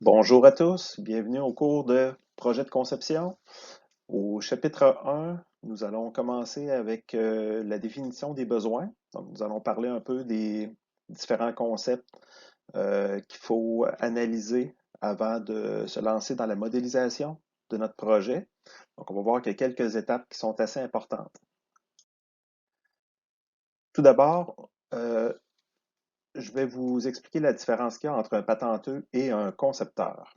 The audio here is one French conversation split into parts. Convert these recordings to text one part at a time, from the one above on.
Bonjour à tous, bienvenue au cours de projet de conception. Au chapitre 1, nous allons commencer avec la définition des besoins. Donc, nous allons parler un peu des différents concepts qu'il faut analyser avant de se lancer dans la modélisation de notre projet. Donc, on va voir qu'il y a quelques étapes qui sont assez importantes. Tout d'abord, je vais vous expliquer la différence qu'il y a entre un patenteux et un concepteur.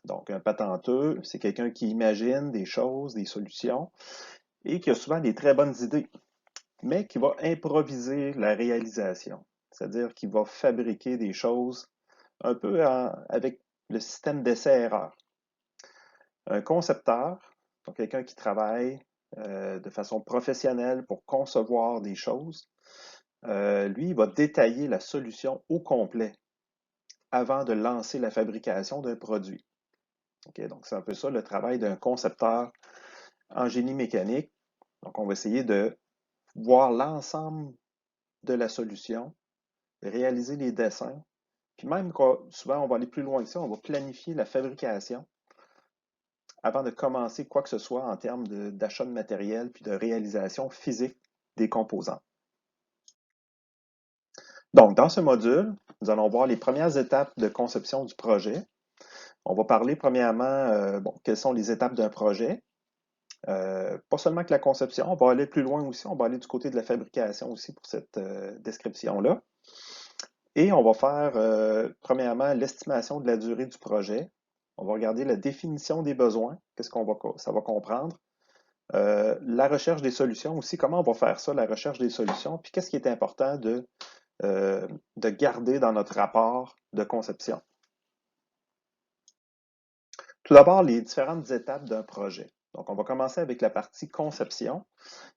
Donc, un patenteux, c'est quelqu'un qui imagine des choses, des solutions et qui a souvent des très bonnes idées, mais qui va improviser la réalisation. C'est-à-dire qu'il va fabriquer des choses un peu avec le système d'essai-erreur. Un concepteur, donc quelqu'un qui travaille de façon professionnelle pour concevoir des choses, lui, il va détailler la solution au complet avant de lancer la fabrication d'un produit. Okay, donc, c'est un peu ça le travail d'un concepteur en génie mécanique. Donc, on va essayer de voir l'ensemble de la solution, réaliser les dessins, puis même souvent on va aller plus loin que ça, on va planifier la fabrication avant de commencer quoi que ce soit en termes d'achat de matériel puis de réalisation physique des composants. Donc, dans ce module, nous allons voir les premières étapes de conception du projet. On va parler premièrement, quelles sont les étapes d'un projet. Pas seulement que la conception, on va aller plus loin aussi, on va aller du côté de la fabrication aussi pour cette description-là. Et on va faire premièrement l'estimation de la durée du projet. On va regarder la définition des besoins, qu'est-ce qu'on va, ça va comprendre. La recherche des solutions aussi, comment on va faire ça, la recherche des solutions, puis qu'est-ce qui est important de garder dans notre rapport de conception. Tout d'abord, les différentes étapes d'un projet. Donc, on va commencer avec la partie conception.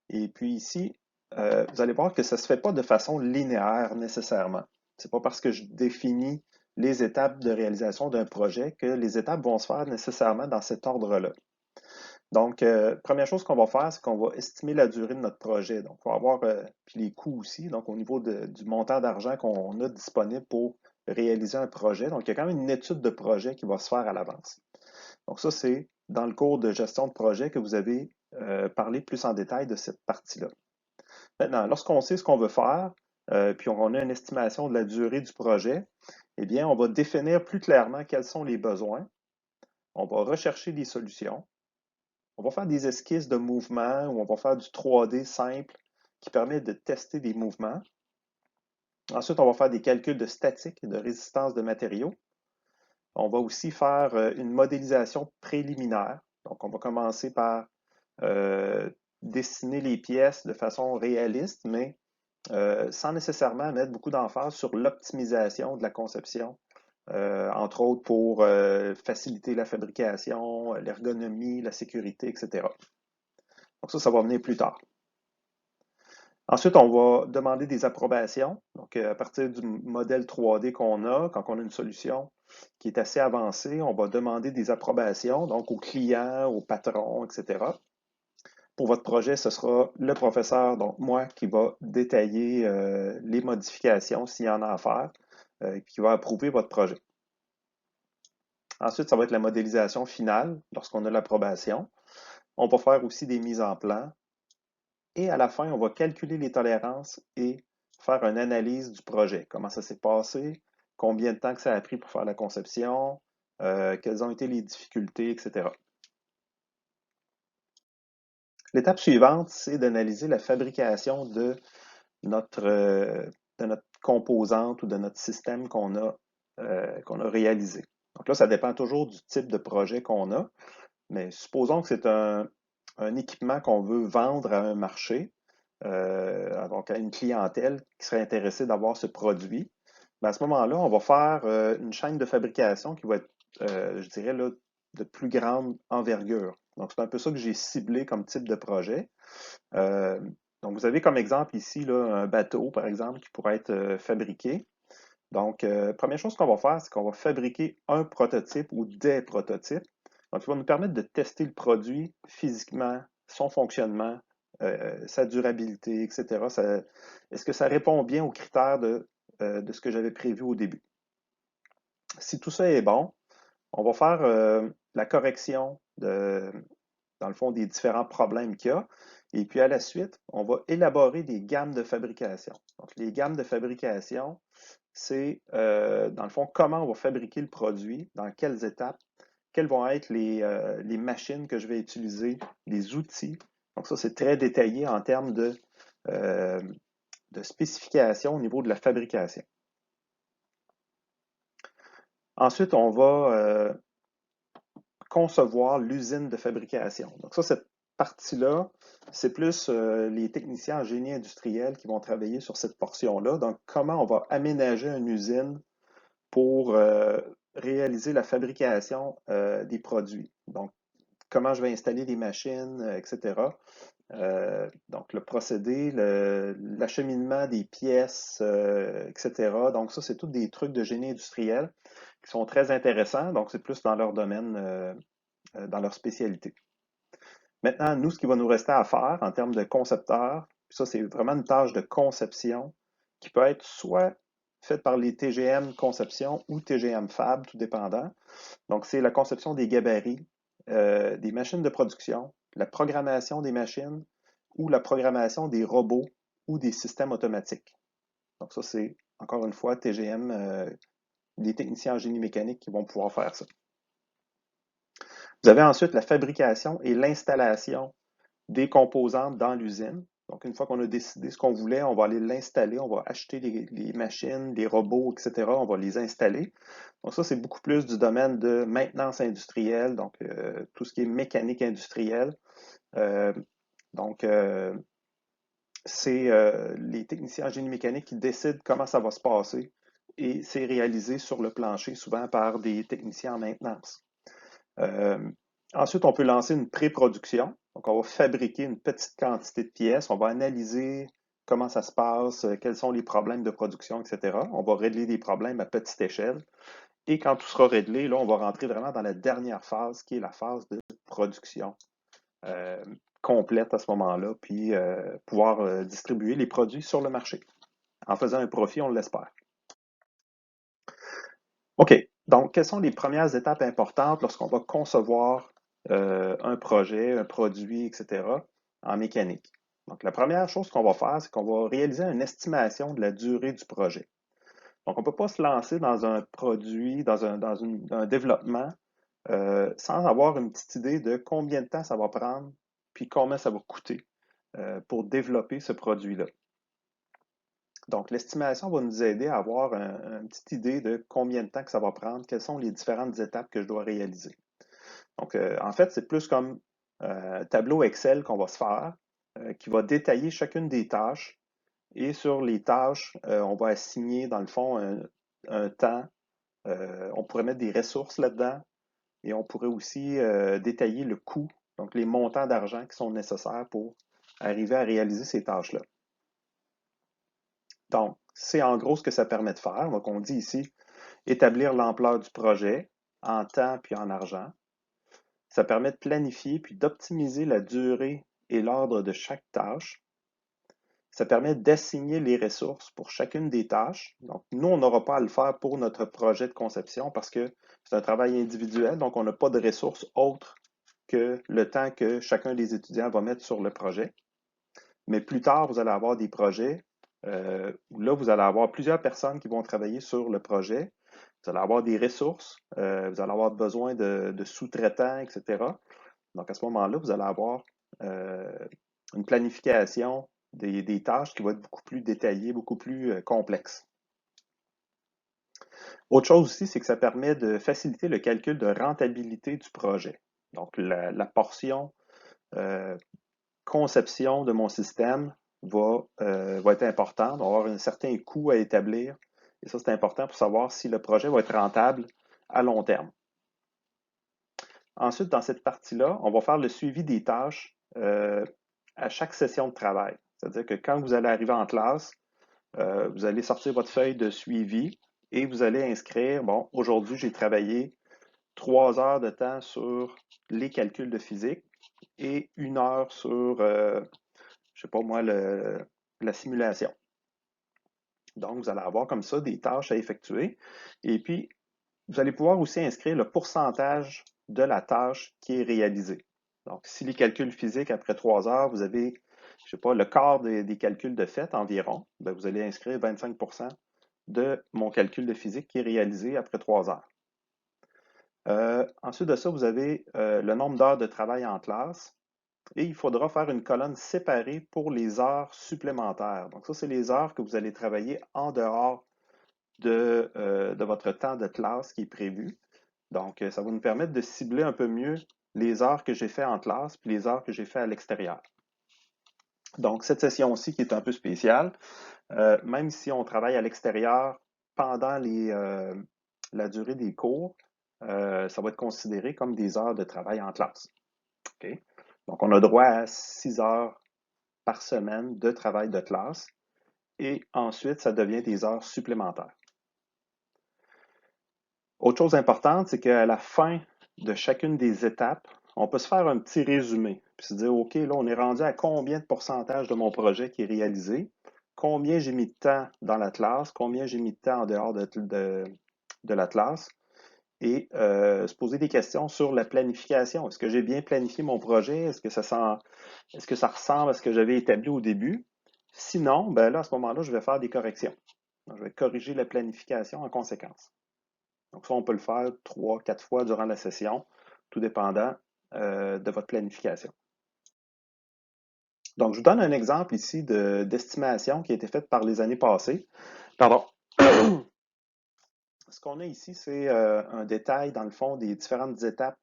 Et puis ici, vous allez voir que ça ne se fait pas de façon linéaire nécessairement. C'est pas parce que je définis les étapes de réalisation d'un projet que les étapes vont se faire nécessairement dans cet ordre-là. Donc, première chose qu'on va faire, c'est qu'on va estimer la durée de notre projet. Donc, on va avoir, puis les coûts aussi, donc au niveau du montant d'argent qu'on a disponible pour réaliser un projet. Donc, il y a quand même une étude de projet qui va se faire à l'avance. Donc, ça, c'est dans le cours de gestion de projet que vous avez parlé plus en détail de cette partie-là. Maintenant, lorsqu'on sait ce qu'on veut faire, puis on a une estimation de la durée du projet, eh bien, on va définir plus clairement quels sont les besoins. On va rechercher des solutions. On va faire des esquisses de mouvements ou on va faire du 3D simple qui permet de tester des mouvements. Ensuite, on va faire des calculs de statique et de résistance de matériaux. On va aussi faire une modélisation préliminaire. Donc, on va commencer par euh, dessiner les pièces de façon réaliste, mais sans nécessairement mettre beaucoup d'emphase sur l'optimisation de la conception, entre autres pour faciliter la fabrication, l'ergonomie, la sécurité, etc. Donc ça va venir plus tard. Ensuite, on va demander des approbations. Donc, à partir du modèle 3D qu'on a, quand on a une solution qui est assez avancée, on va demander des approbations, donc aux clients, aux patrons, etc. Pour votre projet, ce sera le professeur, donc moi, qui va détailler les modifications s'il y en a à faire, qui va approuver votre projet. Ensuite, ça va être la modélisation finale lorsqu'on a l'approbation. On va faire aussi des mises en plan. Et à la fin, on va calculer les tolérances et faire une analyse du projet. Comment ça s'est passé, combien de temps que ça a pris pour faire la conception, quelles ont été les difficultés, etc. L'étape suivante, c'est d'analyser la fabrication notre, euh, de notre composante ou de notre système qu'on a réalisé. Donc là, ça dépend toujours du type de projet qu'on a, mais supposons que c'est un équipement qu'on veut vendre à un marché, donc à une clientèle qui serait intéressée d'avoir ce produit. Ben, à ce moment-là, on va faire une chaîne de fabrication qui va être, je dirais, là, de plus grande envergure. Donc, c'est un peu ça que j'ai ciblé comme type de projet. Euh, donc, vous avez comme exemple ici là, un bateau, par exemple, qui pourrait être fabriqué. Donc, première chose qu'on va faire, c'est qu'on va fabriquer un prototype ou des prototypes. Donc, il va nous permettre de tester le produit physiquement, son fonctionnement, sa durabilité, etc. Est-ce que ça répond bien aux critères de ce que j'avais prévu au début? Si tout ça est bon, On va faire la correction dans le fond, des différents problèmes qu'il y a. Et puis à la suite, on va élaborer des gammes de fabrication. Donc, les gammes de fabrication, c'est dans le fond comment on va fabriquer le produit, dans quelles étapes, quelles vont être les machines que je vais utiliser, les outils. Donc ça, c'est très détaillé en termes euh, de spécification au niveau de la fabrication. Ensuite, on va concevoir l'usine de fabrication. Donc ça, cette partie-là, c'est plus les techniciens en génie industriel qui vont travailler sur cette portion-là. Donc, comment on va aménager une usine pour réaliser la fabrication des produits. Donc, comment je vais installer des machines, etc. Donc, le procédé, l'acheminement des pièces, etc. Donc, ça, c'est tous des trucs de génie industriel qui sont très intéressants. Donc, c'est plus dans leur domaine, dans leur spécialité. Maintenant, nous, ce qui va nous rester à faire en termes de concepteurs, ça, c'est vraiment une tâche de conception qui peut être soit faite par les TGM conception ou TGM fab, tout dépendant. Donc, c'est la conception des gabarits, des machines de production, la programmation des machines ou la programmation des robots ou des systèmes automatiques. Donc, ça, c'est encore une fois TGM, des techniciens en génie mécanique qui vont pouvoir faire ça. Vous avez ensuite la fabrication et l'installation des composantes dans l'usine. Donc, une fois qu'on a décidé ce qu'on voulait, on va aller l'installer, on va acheter les machines, les robots, etc. On va les installer. Donc, ça, c'est beaucoup plus du domaine de maintenance industrielle, donc tout ce qui est mécanique industrielle. Euh, donc, c'est les techniciens en génie mécanique qui décident comment ça va se passer et c'est réalisé sur le plancher, souvent par des techniciens en maintenance. Euh, Ensuite, on peut lancer une pré-production. Donc, on va fabriquer une petite quantité de pièces. On va analyser comment ça se passe, quels sont les problèmes de production, etc. On va régler des problèmes à petite échelle. Et quand tout sera réglé, là, on va rentrer vraiment dans la dernière phase, qui est la phase de production euh, complète à ce moment-là, puis pouvoir distribuer les produits sur le marché. En faisant un profit, on l'espère. OK. Donc, quelles sont les premières étapes importantes lorsqu'on va concevoir un projet, un produit, etc., en mécanique? Donc, la première chose qu'on va faire, c'est qu'on va réaliser une estimation de la durée du projet. Donc, on ne peut pas se lancer dans un produit, un développement, sans avoir une petite idée de combien de temps ça va prendre, puis combien ça va coûter pour développer ce produit-là. Donc, l'estimation va nous aider à avoir une petite idée de combien de temps que ça va prendre, quelles sont les différentes étapes que je dois réaliser. Donc, en fait, c'est plus comme un tableau Excel qu'on va se faire, qui va détailler chacune des tâches. Et sur les tâches, on va assigner, dans le fond, un temps. On pourrait mettre des ressources là-dedans et on pourrait aussi détailler le coût, donc les montants d'argent qui sont nécessaires pour arriver à réaliser ces tâches-là. Donc, c'est en gros ce que ça permet de faire. Donc, on dit ici établir l'ampleur du projet en temps puis en argent. Ça permet de planifier puis d'optimiser la durée et l'ordre de chaque tâche. Ça permet d'assigner les ressources pour chacune des tâches. Donc, nous, on n'aura pas à le faire pour notre projet de conception parce que c'est un travail individuel, donc on n'a pas de ressources autres que le temps que chacun des étudiants va mettre sur le projet. Mais plus tard, vous allez avoir des projets où là, vous allez avoir plusieurs personnes qui vont travailler sur le projet. Vous allez avoir des ressources, vous allez avoir besoin de sous-traitants, etc. Donc, à ce moment-là, vous allez avoir une planification des tâches qui va être beaucoup plus détaillée, beaucoup plus complexe. Autre chose aussi, c'est que ça permet de faciliter le calcul de rentabilité du projet. Donc, la portion conception de mon système va être importante, va avoir un certain coût à établir. Et ça, c'est important pour savoir si le projet va être rentable à long terme. Ensuite, dans cette partie-là, on va faire le suivi des tâches à chaque session de travail. C'est-à-dire que quand vous allez arriver en classe, vous allez sortir votre feuille de suivi et vous allez inscrire, bon, aujourd'hui, j'ai travaillé 3 heures de temps sur les calculs de physique et 1 heure sur, je sais pas moi, la simulation. Donc, vous allez avoir comme ça des tâches à effectuer. Et puis, Vous allez pouvoir aussi inscrire le pourcentage de la tâche qui est réalisée. Donc, si les calculs physiques, après 3 heures, vous avez, je sais pas, le quart des calculs de fait environ, bien, vous allez inscrire 25% de mon calcul de physique qui est réalisé après 3 heures. Ensuite de ça, vous avez le nombre d'heures de travail en classe et il faudra faire une colonne séparée pour les heures supplémentaires. Donc, ça, c'est les heures que vous allez travailler en dehors de votre temps de classe qui est prévu. Donc, ça va nous permettre de cibler un peu mieux les heures que j'ai fait en classe puis les heures que j'ai fait à l'extérieur. Donc, cette session-ci qui est un peu spéciale, même si on travaille à l'extérieur pendant la durée des cours, ça va être considéré comme des heures de travail en classe. Okay? Donc, on a droit à 6 heures par semaine de travail de classe et ensuite, ça devient des heures supplémentaires. Autre chose importante, c'est qu'à la fin de chacune des étapes, on peut se faire un petit résumé, puis se dire, OK, là, on est rendu à combien de pourcentage de mon projet qui est réalisé, combien j'ai mis de temps dans la classe, combien j'ai mis de temps en dehors de la classe, et se poser des questions sur la planification. Est-ce que j'ai bien planifié mon projet? Est-ce que ça ressemble à ce que j'avais établi au début? Sinon, ben là, à ce moment-là, je vais faire des corrections. Donc, je vais corriger la planification en conséquence. Donc, ça, on peut le faire 3, 4 fois durant la session, tout dépendant de votre planification. Donc, je vous donne un exemple ici d'estimation qui a été faite par les années passées. Pardon. Ce qu'on a ici, c'est un détail, dans le fond, des différentes étapes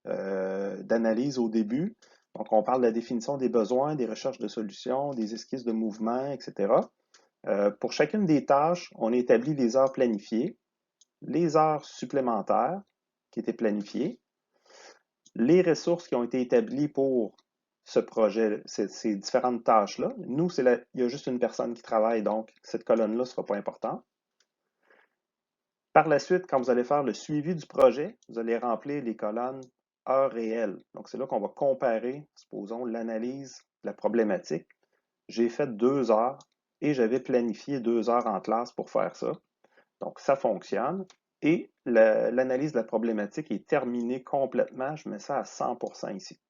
d'analyse au début. Donc, on parle de la définition des besoins, des recherches de solutions, des esquisses de mouvement, etc. Pour chacune des tâches, on établit les heures planifiées, les heures supplémentaires qui étaient planifiées, les ressources qui ont été établies pour ce projet, ces différentes tâches-là. Nous, il y a juste une personne qui travaille, donc cette colonne-là ne sera pas importante. Par la suite, quand vous allez faire le suivi du projet, vous allez remplir les colonnes heures réelles. Donc, c'est là qu'on va comparer, supposons, l'analyse de la problématique. J'ai fait 2 heures et j'avais planifié 2 heures en classe pour faire ça. Donc, ça fonctionne. Et l'analyse de la problématique est terminée complètement. Je mets ça à 100% ici.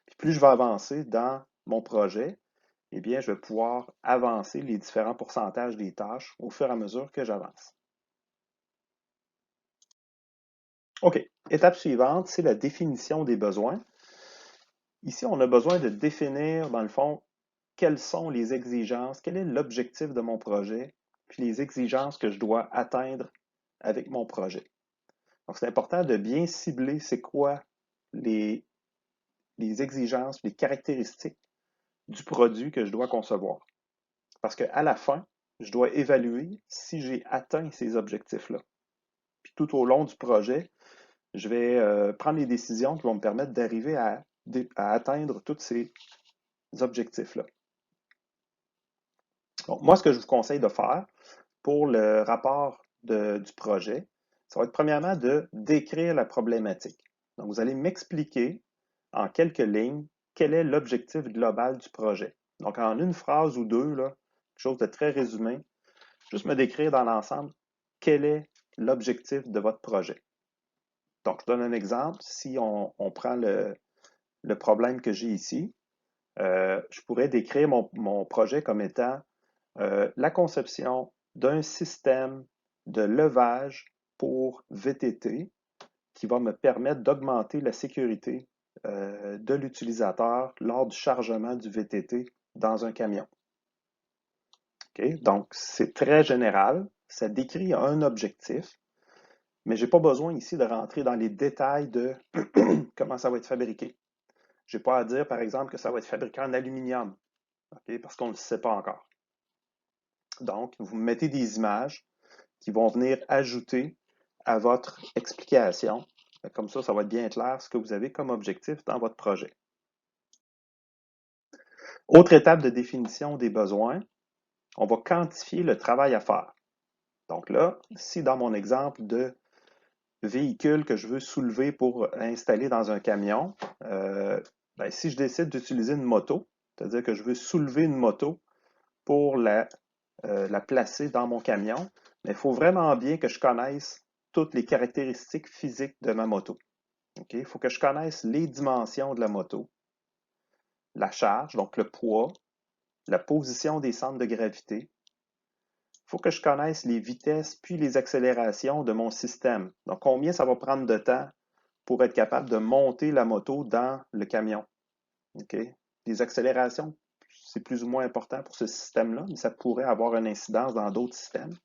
Puis plus je vais avancer dans mon projet, eh bien, je vais pouvoir avancer les différents pourcentages des tâches au fur et à mesure que j'avance. OK. Étape suivante, c'est la définition des besoins. Ici, on a besoin de définir, dans le fond, quelles sont les exigences, quel est l'objectif de mon projet, puis les exigences que je dois atteindre avec mon projet. Donc, c'est important de bien cibler c'est quoi les exigences, les caractéristiques du produit que je dois concevoir. Parce qu'à la fin, je dois évaluer si j'ai atteint ces objectifs-là. Puis tout au long du projet, je vais prendre les décisions qui vont me permettre d'arriver à atteindre tous ces objectifs-là. Donc, moi, ce que je vous conseille de faire pour le rapport du projet, ça va être premièrement de décrire la problématique. Donc, vous allez m'expliquer en quelques lignes quel est l'objectif global du projet. Donc, en une phrase ou deux, là, quelque chose de très résumé, juste me décrire dans l'ensemble quel est l'objectif de votre projet. Donc, je donne un exemple. Si on prend le problème que j'ai ici, je pourrais décrire mon projet comme étant la conception d'un système de levage pour VTT qui va me permettre d'augmenter la sécurité de l'utilisateur lors du chargement du VTT dans un camion. Okay? Donc, c'est très général, ça décrit un objectif, mais je n'ai pas besoin ici de rentrer dans les détails de comment ça va être fabriqué. Je n'ai pas à dire, par exemple, que ça va être fabriqué en aluminium, okay? Parce qu'on ne le sait pas encore. Donc, vous mettez des images qui vont venir ajouter à votre explication. Comme ça va être bien clair ce que vous avez comme objectif dans votre projet. Autre étape de définition des besoins, on va quantifier le travail à faire. Donc là, si dans mon exemple de véhicule que je veux soulever pour installer dans un camion, si je décide d'utiliser une moto, c'est-à-dire que je veux soulever une moto pour la placer dans mon camion, mais il faut vraiment bien que je connaisse toutes les caractéristiques physiques de ma moto. OK? Il faut que je connaisse les dimensions de la moto, la charge, donc le poids, la position des centres de gravité. Il faut que je connaisse les vitesses puis les accélérations de mon système. Donc, combien ça va prendre de temps pour être capable de monter la moto dans le camion. OK? Les accélérations, c'est plus ou moins important pour ce système-là, mais ça pourrait avoir une incidence dans d'autres systèmes.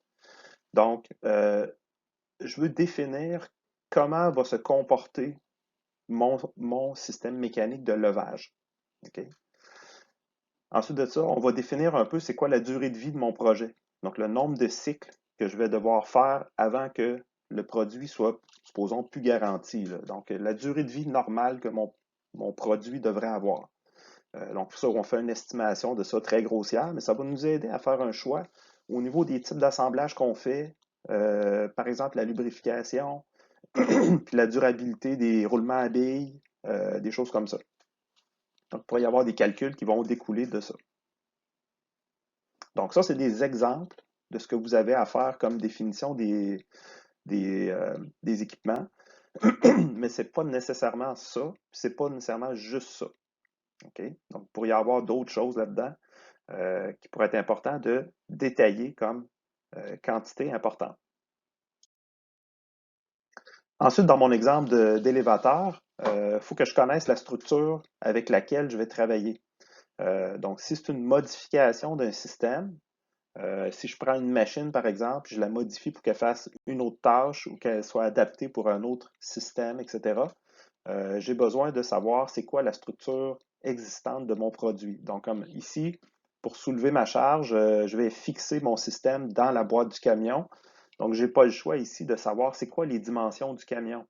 Donc, je veux définir comment va se comporter mon système mécanique de levage. OK? Ensuite de ça, on va définir un peu c'est quoi la durée de vie de mon projet. Donc, le nombre de cycles que je vais devoir faire avant que le produit soit, supposons, plus garanti. Là. Donc, la durée de vie normale que mon produit devrait avoir. Donc, pour ça, on fait une estimation de ça très grossière, mais ça va nous aider à faire un choix au niveau des types d'assemblage qu'on fait. Par exemple, la lubrification, puis la durabilité des roulements à billes, des choses comme ça. Donc, il pourrait y avoir des calculs qui vont découler de ça. Donc, ça, c'est des exemples de ce que vous avez à faire comme définition des équipements. Mais ce n'est pas nécessairement ça, ce n'est pas nécessairement juste ça. Okay? Donc, il pourrait y avoir d'autres choses là-dedans qui pourraient être importantes de détailler comme quantité importante. Ensuite, dans mon exemple d'élévateur, il faut que je connaisse la structure avec laquelle je vais travailler. Donc, si c'est une modification d'un système, si je prends une machine, par exemple, je la modifie pour qu'elle fasse une autre tâche ou qu'elle soit adaptée pour un autre système, etc., j'ai besoin de savoir c'est quoi la structure existante de mon produit. Donc, comme ici, pour soulever ma charge, je vais fixer mon système dans la boîte du camion. Donc, je n'ai pas le choix ici de savoir c'est quoi les dimensions du camion.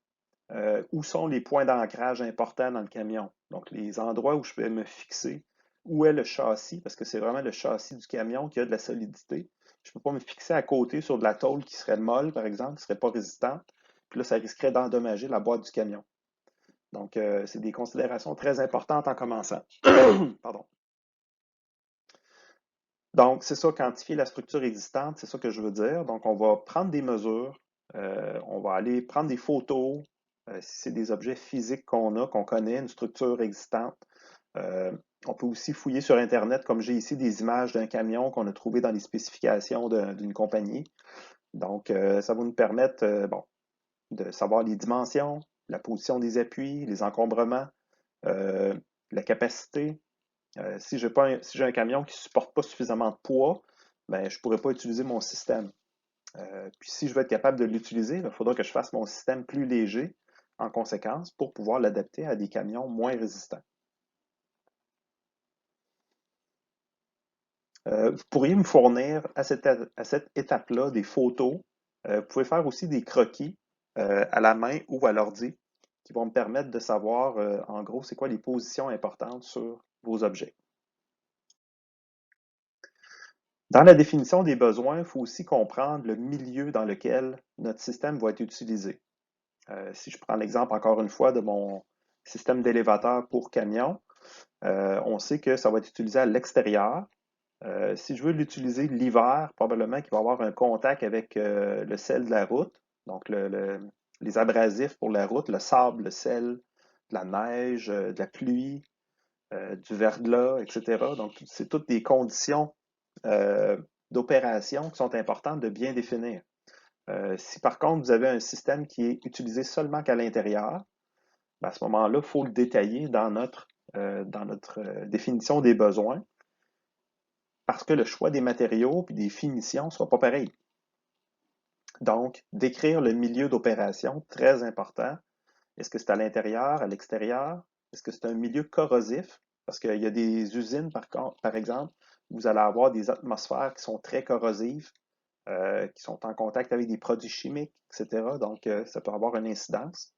Où sont les points d'ancrage importants dans le camion. Donc, les endroits où je vais me fixer. Où est le châssis, parce que c'est vraiment le châssis du camion qui a de la solidité. Je ne peux pas me fixer à côté sur de la tôle qui serait molle, par exemple, qui ne serait pas résistante. Puis là, ça risquerait d'endommager la boîte du camion. Donc, c'est des considérations très importantes en commençant. Pardon. Donc, c'est ça, quantifier la structure existante, c'est ça que je veux dire. Donc, on va prendre des mesures, on va aller prendre des photos, si c'est des objets physiques qu'on a, qu'on connaît, une structure existante. On peut aussi fouiller sur Internet, comme j'ai ici des images d'un camion qu'on a trouvé dans les spécifications d'une compagnie. Donc, ça va nous permettre de savoir les dimensions, la position des appuis, les encombrements, la capacité. Si j'ai un camion qui ne supporte pas suffisamment de poids, ben, je ne pourrais pas utiliser mon système. Puis si je veux être capable de l'utiliser, il faudra que je fasse mon système plus léger en conséquence pour pouvoir l'adapter à des camions moins résistants. Vous pourriez me fournir à cette étape-là des photos. Vous pouvez faire aussi des croquis à la main ou à l'ordi qui vont me permettre de savoir en gros c'est quoi les positions importantes sur vos objets. Dans la définition des besoins, il faut aussi comprendre le milieu dans lequel notre système va être utilisé. Si je prends l'exemple encore une fois de mon système d'élévateur pour camion, on sait que ça va être utilisé à l'extérieur. Si je veux l'utiliser l'hiver, probablement qu'il va y avoir un contact avec le sel de la route, donc les abrasifs pour la route, le sable, le sel, de la neige, de la pluie, du verglas, etc. Donc, c'est toutes des conditions d'opération qui sont importantes de bien définir. Si par contre vous avez un système qui est utilisé seulement qu'à l'intérieur, ben, à ce moment-là, il faut le détailler dans notre définition des besoins parce que le choix des matériaux et des finitions ne sera pas pareil. Donc, décrire le milieu d'opération, très important. Est-ce que c'est à l'intérieur, à l'extérieur? Est-ce que c'est un milieu corrosif? Parce qu'il y a des usines, par exemple, où vous allez avoir des atmosphères qui sont très corrosives, qui sont en contact avec des produits chimiques, etc. Donc, ça peut avoir une incidence.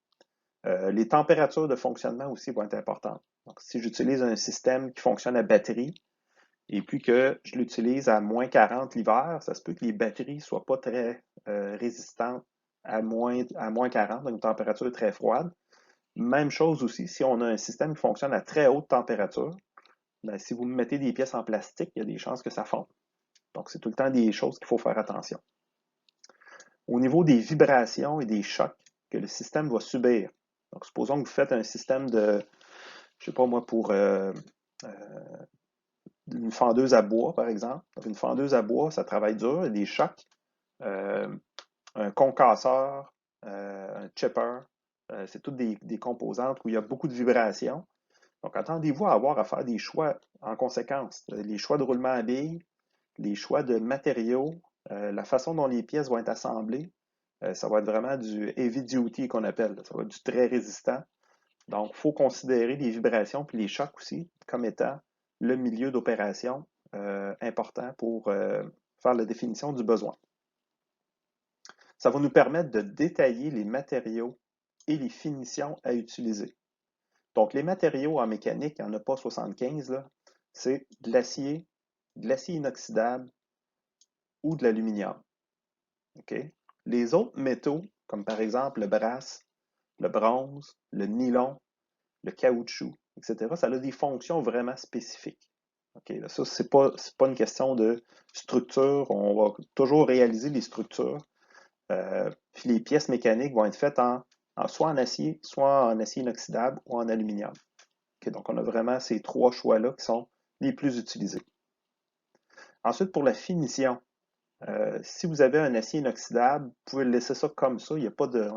Les températures de fonctionnement aussi vont être importantes. Donc, si j'utilise un système qui fonctionne à batterie et puis que je l'utilise à moins 40 l'hiver, ça se peut que les batteries ne soient pas très résistantes à moins 40, donc une température très froide. Même chose aussi, si on a un système qui fonctionne à très haute température, ben, si vous mettez des pièces en plastique, il y a des chances que ça fonde. Donc, c'est tout le temps des choses qu'il faut faire attention. au niveau des vibrations et des chocs que le système va subir. Donc, supposons que vous faites un système de, je ne sais pas moi, pour une fendeuse à bois, par exemple. Donc, une fendeuse à bois, ça travaille dur, il y a des chocs. Euh, un concasseur, un chipper, c'est toutes des composantes où il y a beaucoup de vibrations. Donc, attendez-vous à avoir à faire des choix en conséquence. Les choix de roulement à billes, les choix de matériaux, la façon dont les pièces vont être assemblées, ça va être vraiment du heavy duty qu'on appelle. Ça va être du très résistant. Donc, il faut considérer les vibrations puis les chocs aussi comme étant le milieu d'opération important pour faire la définition du besoin. Ça va nous permettre de détailler les matériaux et les finitions à utiliser. Donc, les matériaux en mécanique, il n'y en a pas 75, là. C'est de l'acier inoxydable ou de l'aluminium. Okay? Les autres métaux, comme par exemple le brass, le bronze, le nylon, le caoutchouc, etc., ça a des fonctions vraiment spécifiques. Okay? Là, ça, c'est pas une question de structure. On va toujours réaliser les structures. Puis les pièces mécaniques vont être faites soit en acier, soit en acier inoxydable ou en aluminium. Okay? Donc, on a vraiment ces trois choix-là qui sont les plus utilisés. Ensuite, pour la finition, si vous avez un acier inoxydable, vous pouvez laisser ça comme ça. On n'a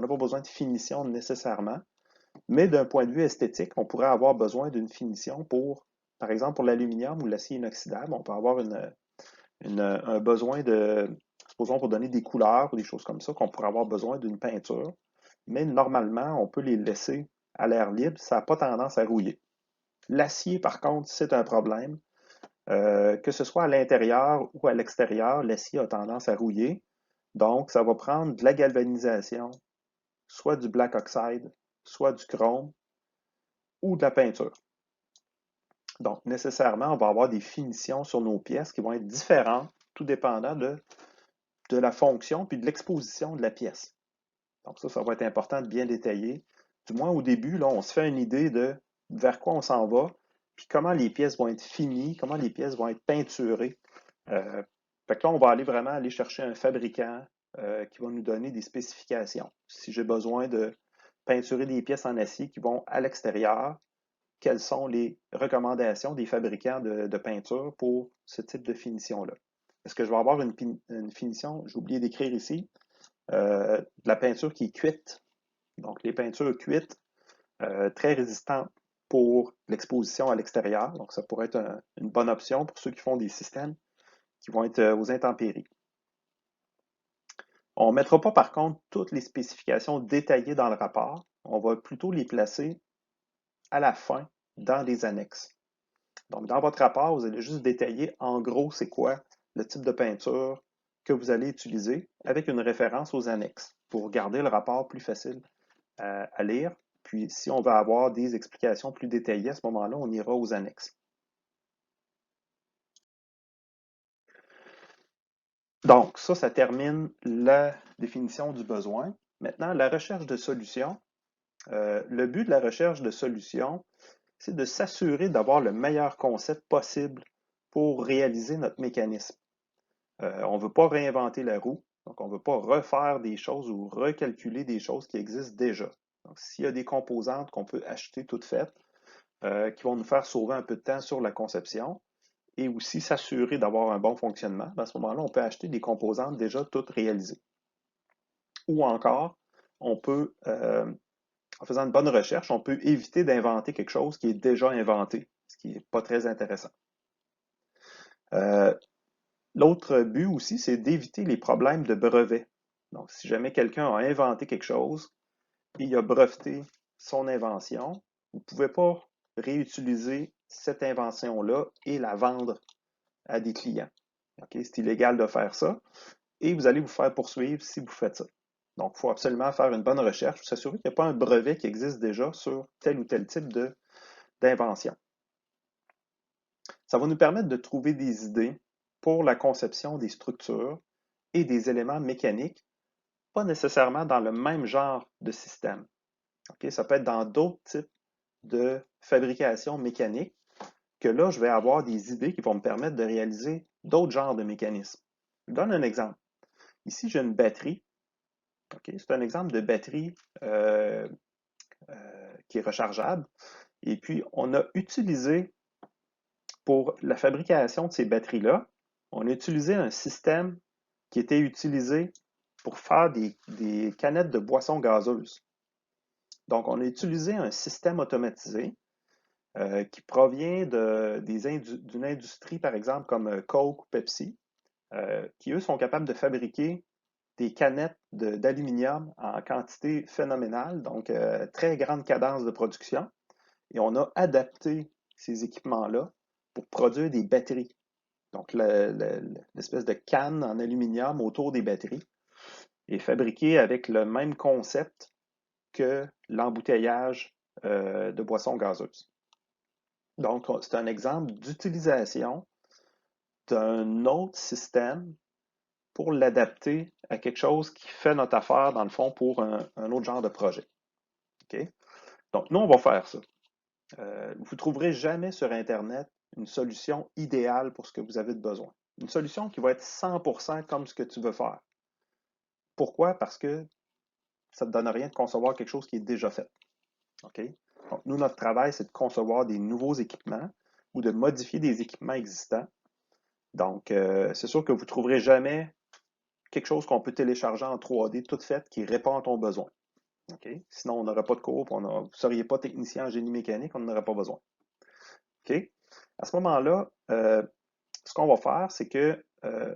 pas besoin de finition nécessairement. Mais d'un point de vue esthétique, on pourrait avoir besoin d'une finition par exemple, pour l'aluminium ou l'acier inoxydable. On peut avoir un besoin supposons pour donner des couleurs ou des choses comme ça, qu'on pourrait avoir besoin d'une peinture. Mais normalement, on peut les laisser à l'air libre. Ça n'a pas tendance à rouiller. L'acier, par contre, c'est un problème. Que ce soit à l'intérieur ou à l'extérieur, l'acier a tendance à rouiller. Donc, ça va prendre de la galvanisation, soit du black oxide, soit du chrome ou de la peinture. Donc, nécessairement, on va avoir des finitions sur nos pièces qui vont être différentes, tout dépendant de la fonction puis de l'exposition de la pièce. Donc, ça va être important de bien détailler. Du moins, au début, là, on se fait une idée de vers quoi on s'en va, puis comment les pièces vont être finies, comment les pièces vont être peinturées. Fait que là, on va vraiment aller chercher un fabricant qui va nous donner des spécifications. Si j'ai besoin de peinturer des pièces en acier qui vont à l'extérieur, quelles sont les recommandations des fabricants de peinture pour ce type de finition-là? Est-ce que je vais avoir une finition, j'ai oublié d'écrire ici, de la peinture qui est cuite. Donc, les peintures cuites, très résistantes pour l'exposition à l'extérieur. Donc, ça pourrait être une bonne option pour ceux qui font des systèmes qui vont être aux intempéries. On ne mettra pas, par contre, toutes les spécifications détaillées dans le rapport. On va plutôt les placer à la fin dans les annexes. Donc, dans votre rapport, vous allez juste détailler en gros c'est quoi le type de peinture que vous allez utiliser avec une référence aux annexes pour garder le rapport plus facile à lire. Puis, si on veut avoir des explications plus détaillées, à ce moment-là, on ira aux annexes. Donc, ça termine la définition du besoin. Maintenant, la recherche de solutions. Le but de la recherche de solutions, c'est de s'assurer d'avoir le meilleur concept possible pour réaliser notre mécanisme. On ne veut pas réinventer la roue, donc on ne veut pas refaire des choses ou recalculer des choses qui existent déjà. Donc, s'il y a des composantes qu'on peut acheter toutes faites, qui vont nous faire sauver un peu de temps sur la conception et aussi s'assurer d'avoir un bon fonctionnement, à ce moment-là, on peut acheter des composantes déjà toutes réalisées. Ou encore, on peut, en faisant une bonne recherche, on peut éviter d'inventer quelque chose qui est déjà inventé, ce qui n'est pas très intéressant. L'autre but aussi, c'est d'éviter les problèmes de brevet. Donc, si jamais quelqu'un a inventé quelque chose et il a breveté son invention, vous ne pouvez pas réutiliser cette invention-là et la vendre à des clients. Okay? C'est illégal de faire ça et vous allez vous faire poursuivre si vous faites ça. Donc, il faut absolument faire une bonne recherche, s'assurer qu'il n'y a pas un brevet qui existe déjà sur tel ou tel type d'invention. Ça va nous permettre de trouver des idées pour la conception des structures et des éléments mécaniques, pas nécessairement dans le même genre de système. Okay? Ça peut être dans d'autres types de fabrication mécanique que là, je vais avoir des idées qui vont me permettre de réaliser d'autres genres de mécanismes. Je vous donne un exemple. Ici, j'ai une batterie OK? C'est un exemple de batterie qui est rechargeable. Et puis, on a utilisé, pour la fabrication de ces batteries-là, on a utilisé un système qui était utilisé pour faire des canettes de boissons gazeuses. Donc, on a utilisé un système automatisé qui provient d'une industrie, par exemple, comme Coke ou Pepsi, qui, eux, sont capables de fabriquer des canettes d'aluminium en quantité phénoménale, donc très grande cadence de production. Et on a adapté ces équipements-là pour produire des batteries. Donc, l'espèce de canne en aluminium autour des batteries est fabriquée avec le même concept que l'embouteillage de boissons gazeuses. Donc, c'est un exemple d'utilisation d'un autre système pour l'adapter à quelque chose qui fait notre affaire, dans le fond, pour un autre genre de projet. OK? Donc, nous, on va faire ça. Vous ne trouverez jamais sur Internet une solution idéale pour ce que vous avez de besoin. Une solution qui va être 100% comme ce que tu veux faire. Pourquoi? Parce que ça ne te donne rien de concevoir quelque chose qui est déjà fait. OK? Donc, nous, notre travail, c'est de concevoir des nouveaux équipements ou de modifier des équipements existants. Donc, c'est sûr que vous ne trouverez jamais quelque chose qu'on peut télécharger en 3D tout fait qui répond à ton besoin. Okay? Sinon, on n'aurait pas de cours, vous ne seriez pas technicien en génie mécanique, on n'en aurait pas besoin. Okay? À ce moment-là, ce qu'on va faire, c'est que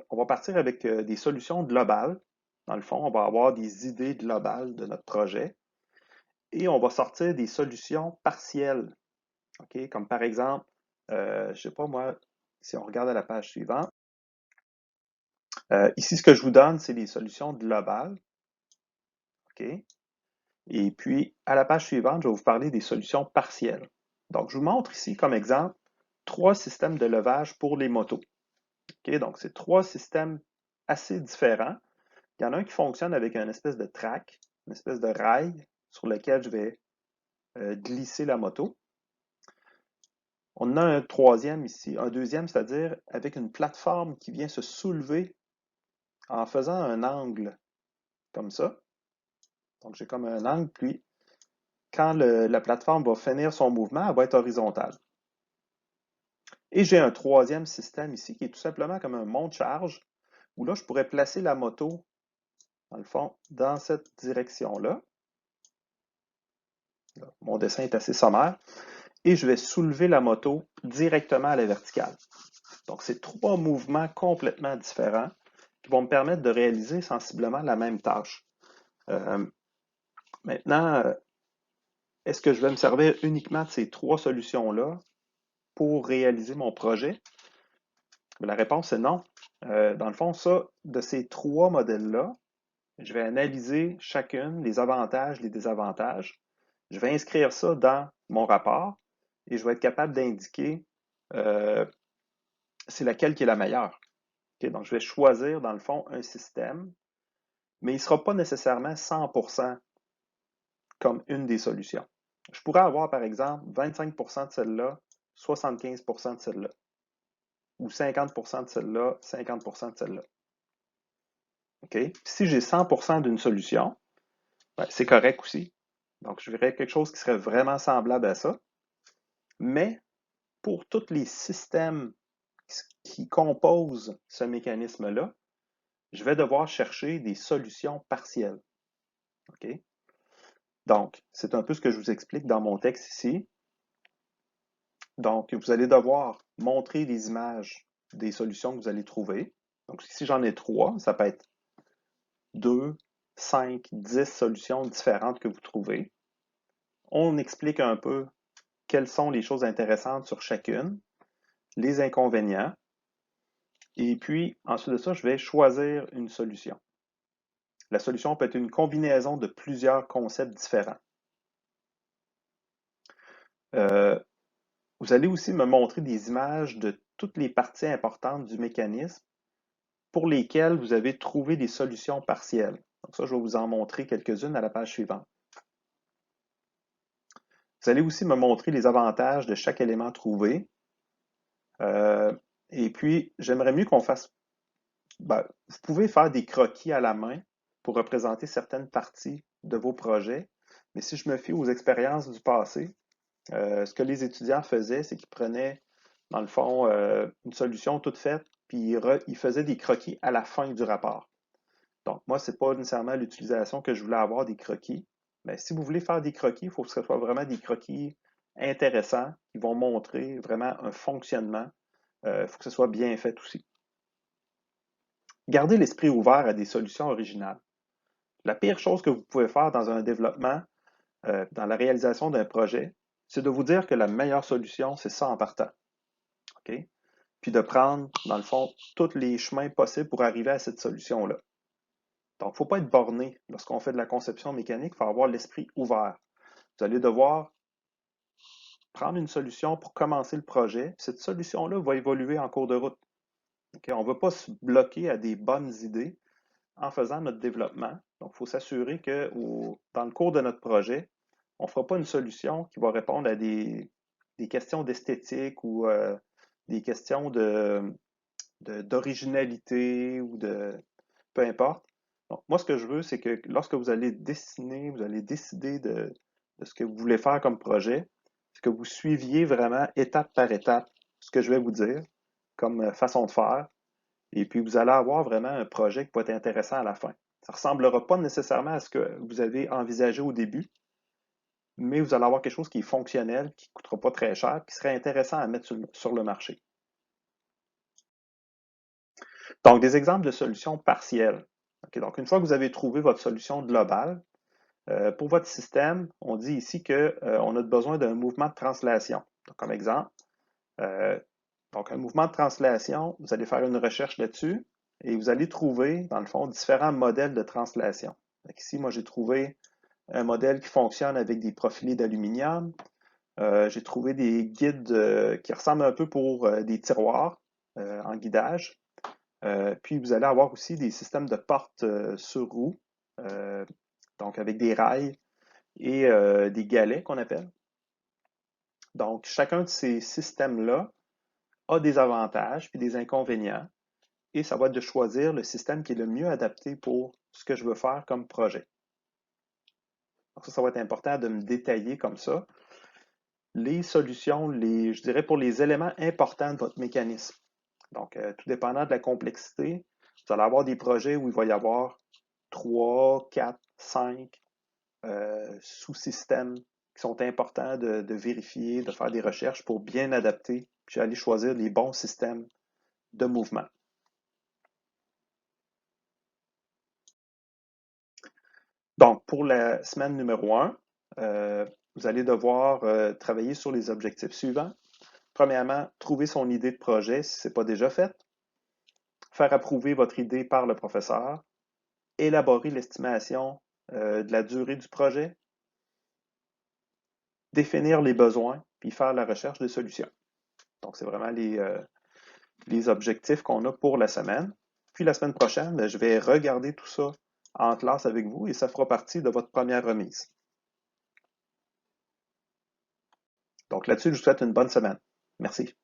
on va partir avec des solutions globales. Dans le fond, on va avoir des idées globales de notre projet et on va sortir des solutions partielles. Okay? Comme par exemple, je ne sais pas moi, si on regarde à la page suivante, ici, ce que je vous donne, c'est des solutions globales. OK? Et puis, à la page suivante, je vais vous parler des solutions partielles. Donc, je vous montre ici comme exemple 3 systèmes de levage pour les motos. OK? Donc, c'est 3 systèmes assez différents. Il y en a un qui fonctionne avec une espèce de track, une espèce de rail sur lequel je vais glisser la moto. On a un troisième ici, un deuxième, c'est-à-dire avec une plateforme qui vient se soulever en faisant un angle comme ça. Donc, j'ai comme un angle, puis quand la plateforme va finir son mouvement, elle va être horizontale. Et j'ai un troisième système ici qui est tout simplement comme un monte-charge, où là, je pourrais placer la moto, dans le fond, dans cette direction-là. Mon dessin est assez sommaire. Et je vais soulever la moto directement à la verticale. Donc, c'est 3 mouvements complètement différents qui vont me permettre de réaliser sensiblement la même tâche. Maintenant, est-ce que je vais me servir uniquement de ces 3 solutions-là pour réaliser mon projet? La réponse est non. Dans le fond, ça, de ces 3 modèles-là, je vais analyser chacune, les avantages, les désavantages. Je vais inscrire ça dans mon rapport et je vais être capable d'indiquer c'est laquelle qui est la meilleure. Okay? Donc, je vais choisir, dans le fond, un système, mais il ne sera pas nécessairement 100% comme une des solutions. Je pourrais avoir, par exemple, 25% de celle-là, 75% de celle-là, ou 50% de celle-là, 50% de celle-là. Okay? Si j'ai 100% d'une solution, ben, c'est correct aussi. Donc, je verrais quelque chose qui serait vraiment semblable à ça. Mais pour tous les systèmes qui composent ce mécanisme-là, je vais devoir chercher des solutions partielles. OK? Donc, c'est un peu ce que je vous explique dans mon texte ici. Donc, vous allez devoir montrer des images des solutions que vous allez trouver. Donc, si j'en ai 3, ça peut être 2, 5, 10 solutions différentes que vous trouvez. On explique un peu quelles sont les choses intéressantes sur chacune, les inconvénients, et puis ensuite de ça, je vais choisir une solution. La solution peut être une combinaison de plusieurs concepts différents. Vous allez aussi me montrer des images de toutes les parties importantes du mécanisme pour lesquelles vous avez trouvé des solutions partielles. Donc ça, je vais vous en montrer quelques-unes à la page suivante. Vous allez aussi me montrer les avantages de chaque élément trouvé. Et puis, j'aimerais mieux qu'on fasse... Ben, vous pouvez faire des croquis à la main pour représenter certaines parties de vos projets. Mais si je me fie aux expériences du passé, ce que les étudiants faisaient, c'est qu'ils prenaient, dans le fond, une solution toute faite, puis ils faisaient des croquis à la fin du rapport. Donc, moi, ce n'est pas nécessairement l'utilisation que je voulais avoir des croquis. Mais si vous voulez faire des croquis, il faut que ce soit vraiment des croquis intéressants qui vont montrer vraiment un fonctionnement. Il faut que ce soit bien fait aussi. Gardez l'esprit ouvert à des solutions originales. La pire chose que vous pouvez faire dans un développement, dans la réalisation d'un projet, c'est de vous dire que la meilleure solution, c'est ça en partant. OK? Puis de prendre, dans le fond, tous les chemins possibles pour arriver à cette solution-là. Donc, il ne faut pas être borné lorsqu'on fait de la conception mécanique, il faut avoir l'esprit ouvert. Vous allez devoir prendre une solution pour commencer le projet. Cette solution-là va évoluer en cours de route. Okay? On ne va pas se bloquer à des bonnes idées en faisant notre développement. Donc, il faut s'assurer que dans le cours de notre projet, on ne fera pas une solution qui va répondre à des questions d'esthétique ou des questions d'originalité ou de peu importe. Donc, moi, ce que je veux, c'est que lorsque vous allez dessiner, vous allez décider de ce que vous voulez faire comme projet, c'est que vous suiviez vraiment étape par étape ce que je vais vous dire comme façon de faire. Et puis, vous allez avoir vraiment un projet qui va être intéressant à la fin. Ça ne ressemblera pas nécessairement à ce que vous avez envisagé au début, mais vous allez avoir quelque chose qui est fonctionnel, qui ne coûtera pas très cher, qui serait intéressant à mettre sur le marché. Donc, des exemples de solutions partielles. Okay, donc, une fois que vous avez trouvé votre solution globale, pour votre système, on dit ici qu'on a besoin d'un mouvement de translation. Donc, comme exemple, donc un mouvement de translation, vous allez faire une recherche là-dessus et vous allez trouver, dans le fond, différents modèles de translation. Donc, ici, moi, j'ai trouvé un modèle qui fonctionne avec des profilés d'aluminium. J'ai trouvé des guides qui ressemblent un peu pour des tiroirs en guidage. Puis vous allez avoir aussi des systèmes de portes sur roues, donc avec des rails et des galets qu'on appelle. Donc, chacun de ces systèmes-là a des avantages puis des inconvénients et ça va être de choisir le système qui est le mieux adapté pour ce que je veux faire comme projet. Donc ça va être important de me détailler comme ça les solutions, je dirais pour les éléments importants de votre mécanisme. Donc, tout dépendant de la complexité, vous allez avoir des projets où il va y avoir 3, 4, 5 sous-systèmes qui sont importants de vérifier, de faire des recherches pour bien adapter, puis aller choisir les bons systèmes de mouvement. Donc, pour la semaine numéro 1, vous allez devoir travailler sur les objectifs suivants. Premièrement, trouver son idée de projet si ce n'est pas déjà fait. Faire approuver votre idée par le professeur. Élaborer l'estimation de la durée du projet. Définir les besoins, puis faire la recherche de solutions. Donc, c'est vraiment les objectifs qu'on a pour la semaine. Puis la semaine prochaine, je vais regarder tout ça en classe avec vous et ça fera partie de votre première remise. Donc là-dessus, je vous souhaite une bonne semaine. Merci.